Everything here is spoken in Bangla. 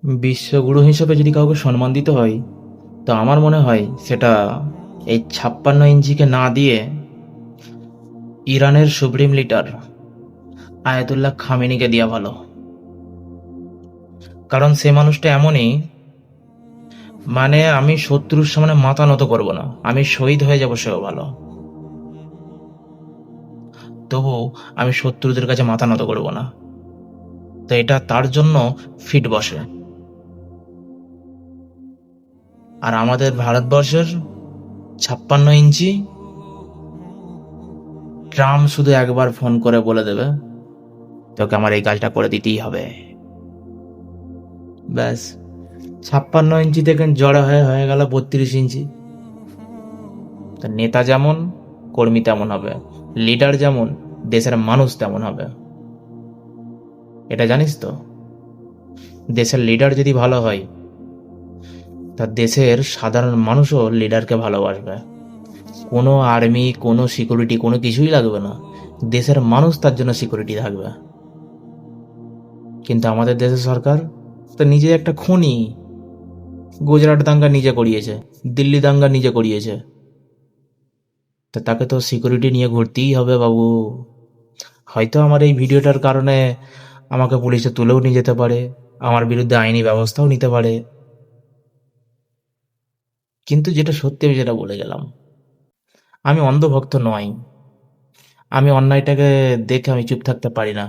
বিশ্বগুরু হিসেবে যদি কাউকে সম্মান দিতে হয়, তো আমার মনে হয় সেটা এই 56 ইঞ্চিকে না দিয়ে ইরানের সুপ্রিম লিডার আয়াতুল্লাহ খামেনিকে দেওয়া ভালো। কারণ সে মানুষটা এমনই, মানে আমি শত্রুর সামনে মাথা নত করব না, আমি শহীদ হয়ে যাব সেও ভালো, তবু আমি শত্রুদের কাছে মাথা নত করব না। তো এটা তার জন্য ফিট বসে। আর আমাদের ভারতবর্ষের 56 ইঞ্চি ট্রাম্প শুধু একবার ফোন করে বলে দেবে তোকে আমার এই কাজটা করে দিতেই হবে, ব্যাস 56 ইঞ্চি থেকে জড়ো হয়ে হয়ে গেল 32 ইঞ্চি। তা নেতা যেমন, কর্মী তেমন হবে, লিডার যেমন, দেশের মানুষ তেমন হবে। এটা জানিস তো? দেশের লিডার যদি ভালো হয়, তা দেশের সাধারণ মানুষও লিডারকে ভালোবাসবে। কোনো আর্মি, কোনো সিকিউরিটি, কোনো কিছুই লাগবে না, দেশের মানুষ তার জন্য সিকিউরিটি থাকবে। কিন্তু আমাদের দেশের সরকার তো নিজে একটা খুনি। গুজরাট দাঙ্গা নিজে করিয়েছে, দিল্লি দাঙ্গা নিজে করিয়েছে, তা তাকে তো সিকিউরিটি নিয়ে ঘুরতেই হবে বাবু। হয়তো আমার এই ভিডিওটার কারণে আমাকে পুলিশে তুলেও নিয়ে যেতে পারে, আমার বিরুদ্ধে আইনি ব্যবস্থাও নিতে পারে, কিন্তু যেটা সত্যি আমি যেটা বলে গেলাম, আমি অন্ধভক্ত নই। আমি অন্যায়টাকে দেখে আমি চুপ থাকতে পারি না।